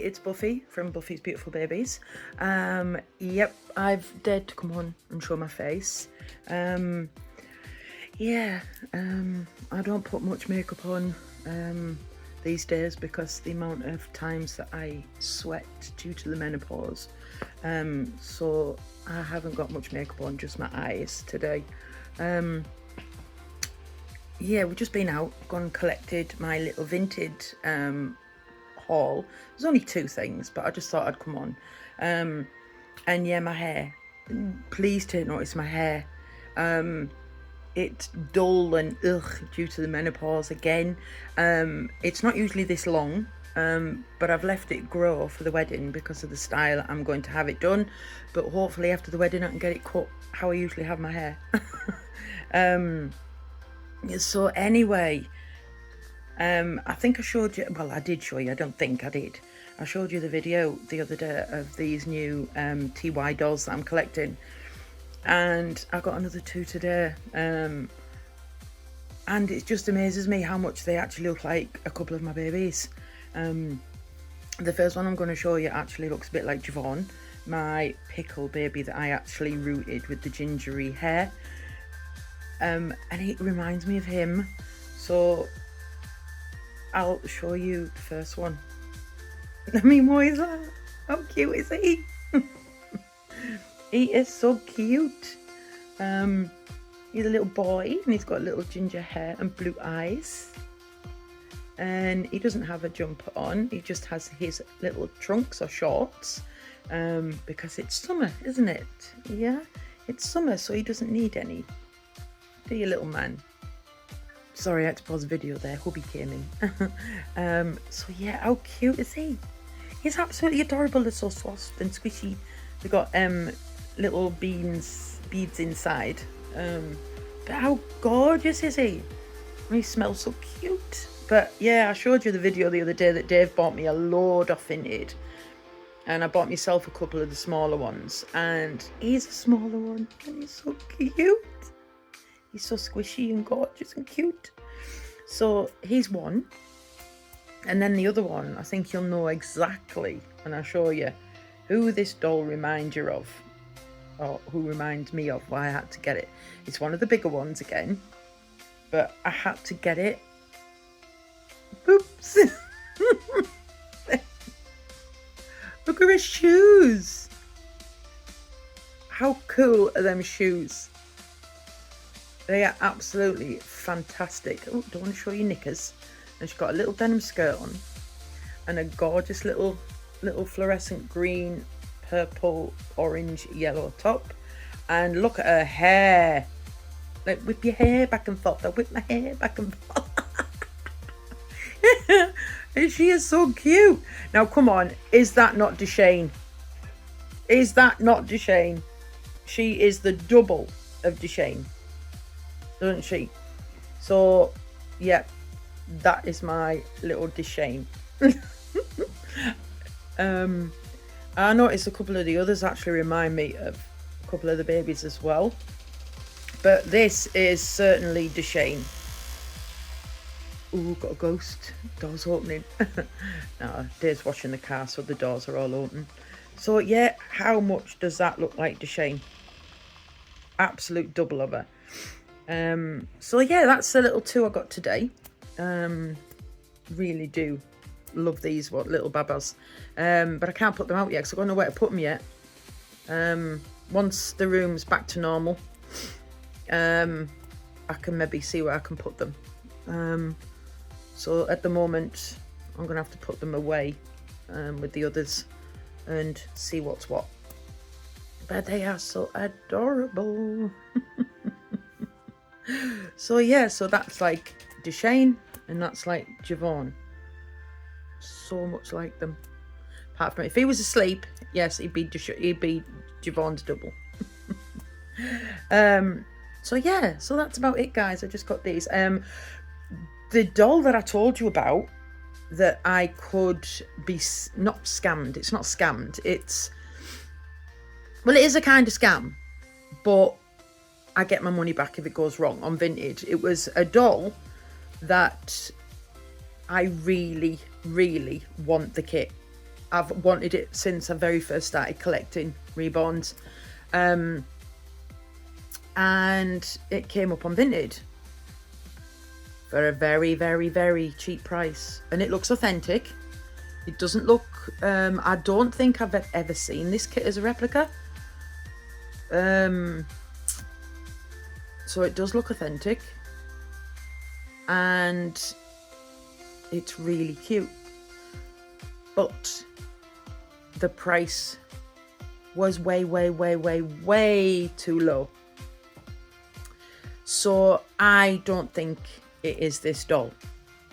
it's Buffy from Buffy's Beautiful Babies. Yep, I've dared to come on and show my face. I don't put much makeup on these days because the amount of times that I sweat due to the menopause. So I haven't got much makeup on, just my eyes today. We've just been out, gone and collected my little vintage haul. There's only 2 things, but I just thought I'd come on. And yeah, my hair. Please take notice my hair. It's dull and due to the menopause again. It's not usually this long, but I've left it grow for the wedding because of the style I'm going to have it done. But hopefully after the wedding I can get it cut how I usually have my hair. So anyway, I think I showed you, well, I did show you, I don't think I did. I showed you the video the other day of these new TY dolls that I'm collecting. And I got another 2 today. And it just amazes me how much they actually look like a couple of my babies. The first one I'm going to show you actually looks a bit like Javon, my pickle baby that I actually rooted with the gingery hair. And it reminds me of him. So I'll show you the first one. I mean, what is that? How cute is he? He is so cute. He's a little boy and he's got little ginger hair and blue eyes. And he doesn't have a jumper on. He just has his little trunks or shorts because it's summer, isn't it? Yeah, it's summer, so he doesn't need any. Do you, little man? Sorry, I had to pause the video there. Hubby came in. So yeah, how cute is he? He's absolutely adorable. They're so soft and squishy. They got little beads inside. But how gorgeous is he? He smells so cute. But yeah, I showed you the video the other day that Dave bought me a load of Vinted. And I bought myself a couple of the smaller ones. And he's a smaller one. And he's so cute. He's so squishy and gorgeous and cute. So he's one. And then the other one, I think you'll know exactly when I show you who this doll reminds you of. Or who reminds me of why I had to get it. It's one of the bigger ones again. But I had to get it. Oops. Look at his shoes. How cool are them shoes? They are absolutely fantastic. Oh, don't want to show you knickers. And she's got a little denim skirt on and a gorgeous little fluorescent green, purple, orange, yellow top. And look at her hair. Like, whip your hair back and forth. I whip my hair back and forth. And she is so cute. Now, come on. Is that not Deshane? Is that not Deshane? She is the double of Deshane, doesn't she? So, yeah, that is my little Deshane. I noticed a couple of the others actually remind me of a couple of the babies as well. But this is certainly Deshane. Ooh, got a ghost. Door's opening. No, Dave's washing the car, so the doors are all open. So, yeah, how much does that look like Deshane? Absolute double of her. So yeah, that's the little 2 I got today. Really do love these little babas. But I can't put them out yet because I don't know where to put them yet. Once the room's back to normal, I can maybe see where I can put them. So at the moment I'm gonna have to put them away with the others and see what's what. But they are so adorable. So yeah, so that's like Deshane and that's like Javon. So much like them. Apart from if he was asleep, yes, he'd be Javon's double. So yeah, so that's about it, guys. I just got these. The doll that I told you about that I could be not scammed. It's not scammed. It's, well, it is a kind of scam, but I get my money back if it goes wrong on Vinted. It was a doll that I really, really want the kit. I've wanted it since I very first started collecting reborns. And it came up on Vinted for a very, very, very cheap price. And it looks authentic. It doesn't look... I don't think I've ever seen this kit as a replica. So it does look authentic. And it's really cute. But the price was way, way, way, way, way too low. So I don't think it is this doll.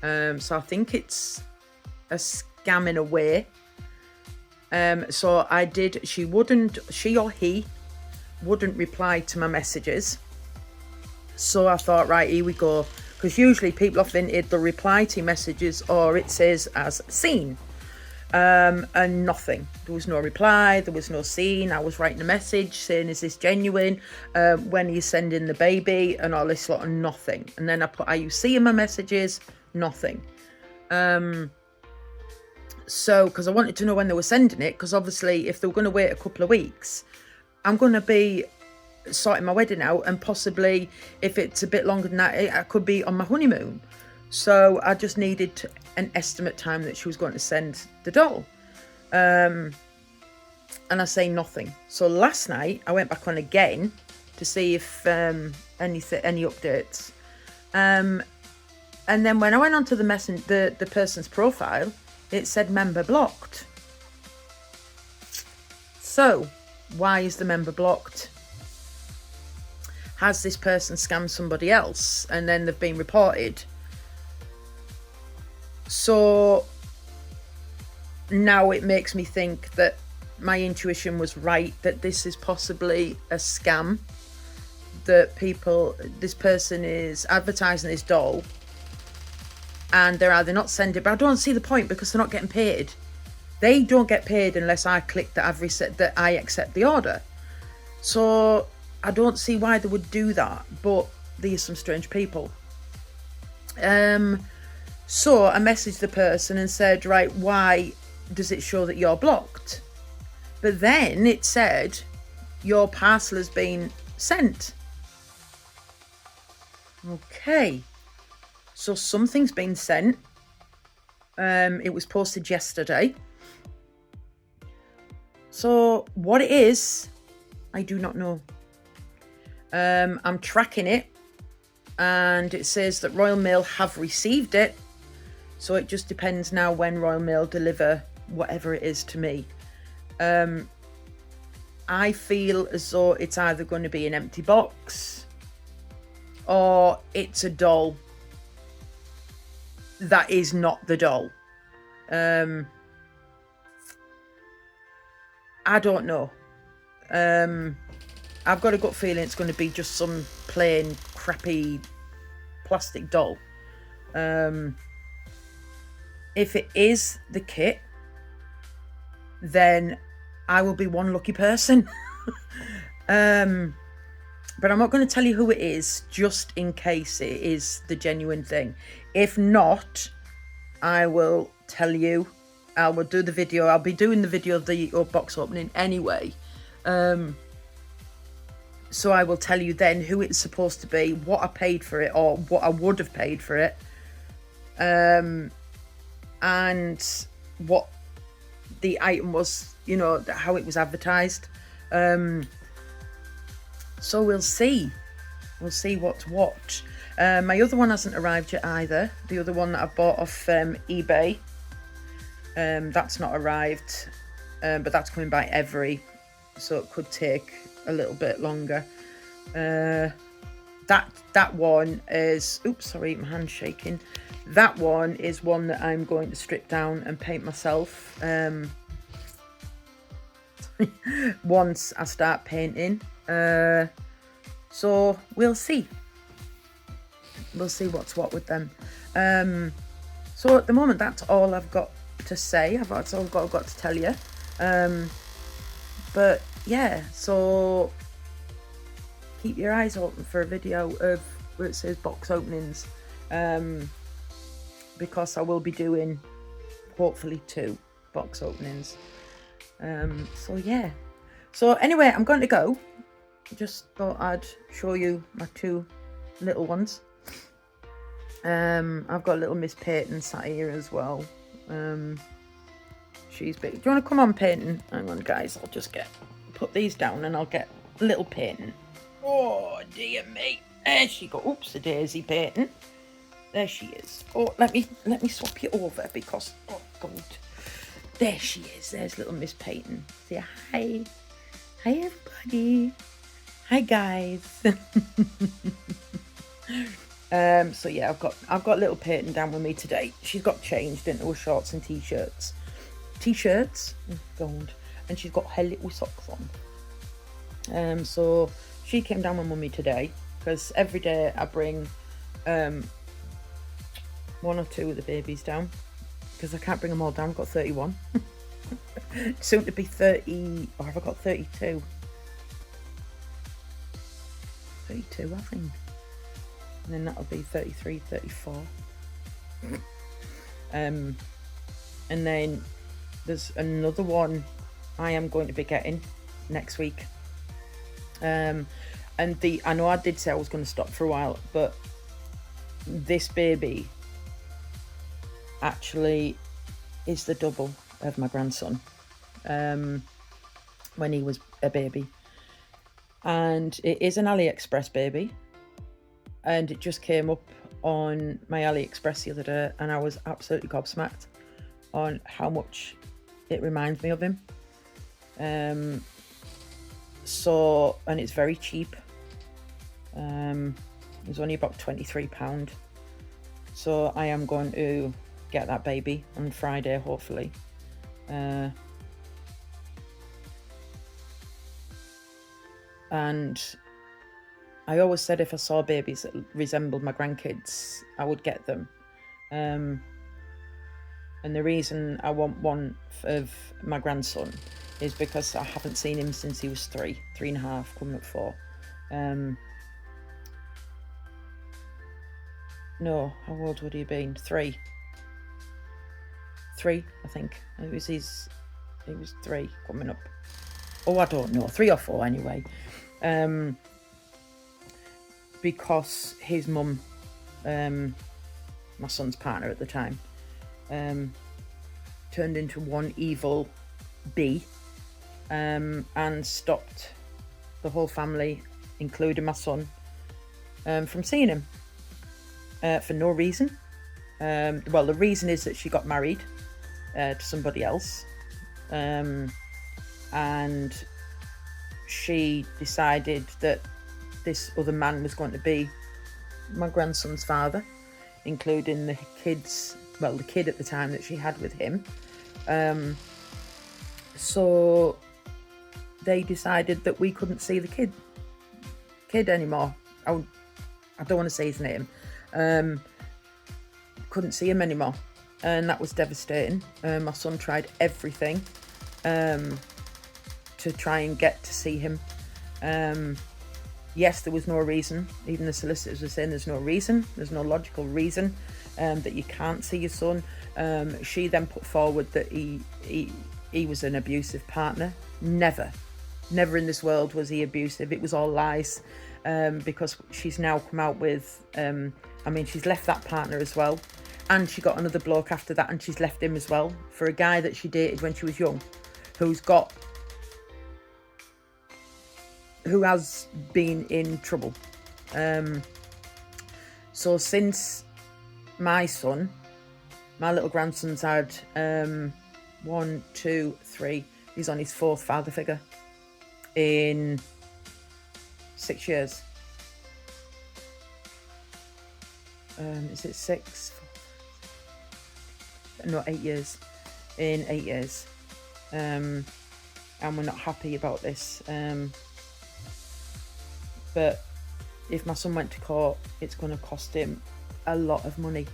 So I think it's a scam in a way. So she or he wouldn't reply to my messages. So I thought, right, here we go. Because usually people off Vinted, they'll reply to messages or it says as seen. And nothing. There was no reply, there was no seen. I was writing a message saying, is this genuine? When are you sending the baby? And all this sort of nothing. And then I put, are you seeing my messages? Nothing. So, because I wanted to know when they were sending it, because obviously if they were going to wait a couple of weeks, I'm going to be sorting my wedding out, and possibly if it's a bit longer than that, I could be on my honeymoon. So I just needed an estimate time that she was going to send the doll. And I say nothing. So last night I went back on again to see if any updates. And then when I went onto the person's profile, it said member blocked. So why is the member blocked? Has this person scammed somebody else and then they've been reported? So now it makes me think that my intuition was right, that this is possibly a scam, that this person is advertising this doll and they're either not sending it, but I don't see the point because they're not getting paid. They don't get paid unless I click that I accept the order. So I don't see why they would do that, but these are some strange people. So I messaged the person and said, right, why does it show that you're blocked? But then it said your parcel has been sent. Okay, so something's been sent. It was posted yesterday. So what it is, I do not know. I'm tracking it and it says that Royal Mail have received it. So it just depends now when Royal Mail deliver whatever it is to me. I feel as though it's either going to be an empty box or it's a doll that is not the doll. I don't know. I've got a gut feeling it's going to be just some plain crappy plastic doll. If it is the kit, then I will be one lucky person. But I'm not going to tell you who it is, just in case it is the genuine thing. If not, I will tell you. I will do the video. I'll be doing the video of the box opening anyway. So I will tell you then who it's supposed to be, what I paid for it, or what I would have paid for it. And what the item was, you know, how it was advertised. So we'll see. We'll see what's what. My other one hasn't arrived yet either. The other one that I bought off eBay. That's not arrived. But that's coming by every. So it could take a little bit longer. That one is... Oops, sorry, my hand's shaking. That one is one that I'm going to strip down and paint myself. Once I start painting. So we'll see. We'll see what's what with them. So at the moment, that's all I've got to say. That's all I've got to tell you. But yeah, so keep your eyes open for a video of where it says box openings. Because I will be doing hopefully 2. box openings. So yeah. So anyway, I'm going to go. Just thought I'd show you my two little ones. I've got little Miss Peyton sat here as well. She's big. Do you want to come on, Peyton? Hang on, guys. I'll just put these down and I'll get little Peyton. Oh dear me. There she goes. Oops, a daisy, Peyton. There she is. Oh, let me swap you over because, oh God. There she is. There's little Miss Peyton. Say hi. Hi everybody. Hi guys. So yeah, I've got little Peyton down with me today. She's got changed into her shorts and t-shirts. Oh God. And she's got her little socks on. So she came down with mummy today because every day I bring one or two of the babies down because I can't bring them all down. I've got 31. Soon to be 30, or have I got 32? 32, I think. And then that'll be 33, 34. And then there's another one I am going to be getting next week. And I know I did say I was going to stop for a while, but this baby actually is the double of my grandson when he was a baby. And it is an AliExpress baby. And it just came up on my AliExpress the other day, and I was absolutely gobsmacked on how much it reminds me of him. So, and it's very cheap. It was only about £23. So I am going to get that baby on Friday, hopefully. And I always said if I saw babies that resembled my grandkids, I would get them. And the reason I want one of my grandson is because I haven't seen him since he was 3.5, coming up 4. No, how old would he have been? 3, I think. He was 3 coming up. Oh, I don't know, 3 or 4 anyway. Because his mum, my son's partner at the time, turned into one evil bee and stopped the whole family, including my son, from seeing him for no reason. Well, the reason is that she got married to somebody else, and she decided that this other man was going to be my grandson's father, including the kids, well, the kid at the time that she had with him. So they decided that we couldn't see the kid anymore. I don't want to say his name. Couldn't see him anymore, and that was devastating. My son tried everything to try and get to see him. Yes, there was no reason. Even the solicitors were saying there's no reason. There's no logical reason that you can't see your son. She then put forward that he was an abusive partner. Never in this world was he abusive. It was all lies, because she's now come out with, she's left that partner as well. And she got another bloke after that, and she's left him as well for a guy that she dated when she was young, who has been in trouble. So since my little grandson's had 1, 2, 3, he's on his 4th father figure in 6 years. Is it 6? No, 8 years. In 8 years. And we're not happy about this. But if my son went to court, it's going to cost him a lot of money,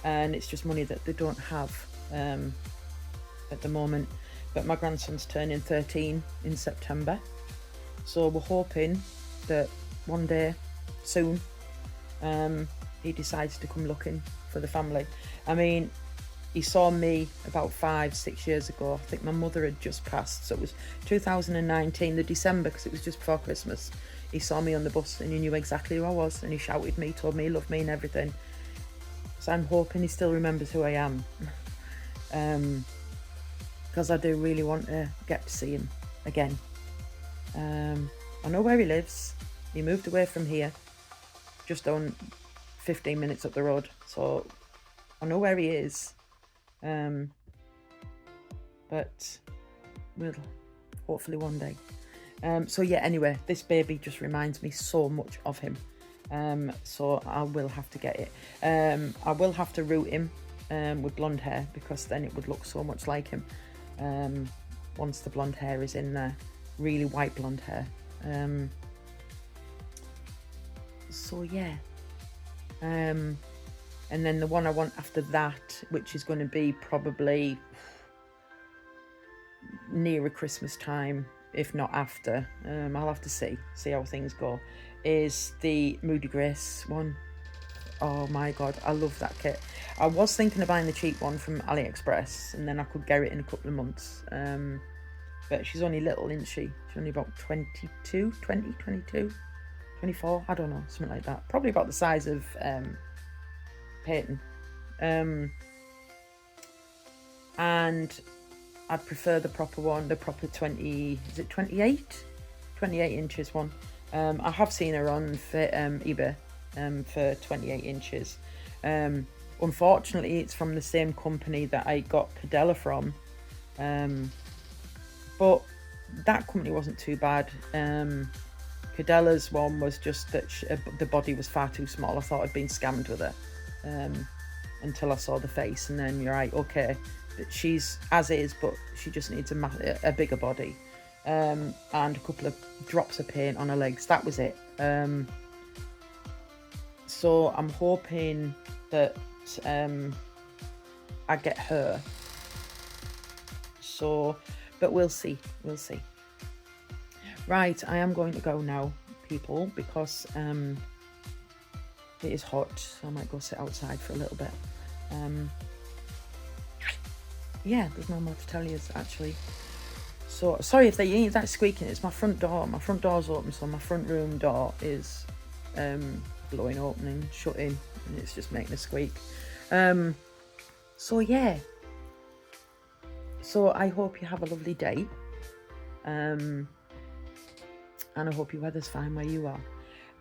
and it's just money that they don't have at the moment. But my grandson's turning 13 in September, so we're hoping that one day soon he decides to come looking for the family. I mean, he saw me about 5-6 years ago. I think my mother had just passed, so it was 2019, the December, because it was just before Christmas. He saw me on the bus and he knew exactly who I was, and he shouted me, told me he loved me and everything. So I'm hoping he still remembers who I am. Because I do really want to get to see him again. I know where he lives. He moved away from here, just on 15 minutes up the road. So I know where he is. But we'll hopefully one day. So yeah, anyway, this baby just reminds me so much of him. So I will have to get it. I will have to root him with blonde hair, because then it would look so much like him. Once the blonde hair is in there, really white blonde hair. So yeah. And then the one I want after that, which is going to be probably nearer Christmas time, if not after, I'll have to see how things go, is the Moody Grace one. Oh my god, I love that kit. I was thinking of buying the cheap one from AliExpress, and then I could get it in a couple of months. But she's only little, isn't she? She's only about 22, 24, I don't know, something like that. Probably about the size of Peyton. And I'd prefer the proper one, the proper 20, is it 28? 28 inches one. I have seen her on eBay for 28 inches. Unfortunately, it's from the same company that I got Cadella from. But that company wasn't too bad. Cadella's one was just that the body was far too small. I thought I'd been scammed with her until I saw the face, and then you're right, okay, she's as is, but she just needs a bigger body, and a couple of drops of paint on her legs. That was it. So I'm hoping that I get her. So, but we'll see. Right, I am going to go now, people, because it is hot, so I might go sit outside for a little bit. Yeah, there's no more to tell you, actually. So, sorry if they hear that squeaking. It's my front door. My front door's open, so my front room door is blowing open and shutting, and it's just making a squeak. So, yeah. So, I hope you have a lovely day. And I hope your weather's fine where you are.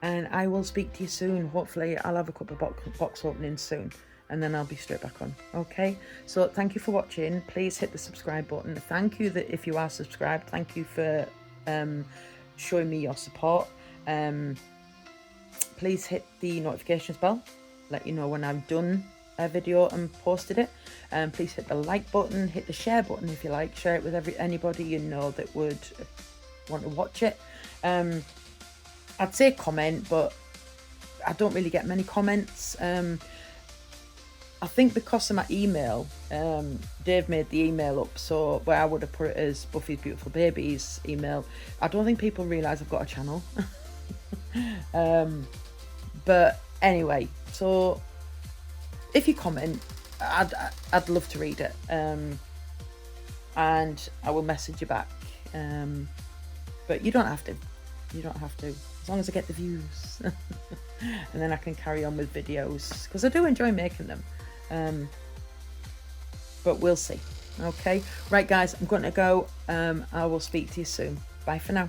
And I will speak to you soon. Hopefully, I'll have a couple of box openings soon, and then I'll be straight back on. Okay, so thank you for watching. Please hit the subscribe button. Thank you that if you are subscribed. Thank you for showing me your support. Please hit the notifications bell, let you know when I've done a video and posted it. Please hit the like button, hit the share button if you like. Share it with anybody you know that would want to watch it. I'd say comment, but I don't really get many comments. I think because of my email, Dave made the email up, so where I would have put it as Buffy's Beautiful Babies email. I don't think people realise I've got a channel. But anyway, so if you comment, I'd love to read it, and I will message you back. But you don't have to. As long as I get the views. And then I can carry on with videos, because I do enjoy making them. But we'll see. Okay, right guys, I'm going to go. I will speak to you soon. Bye for now.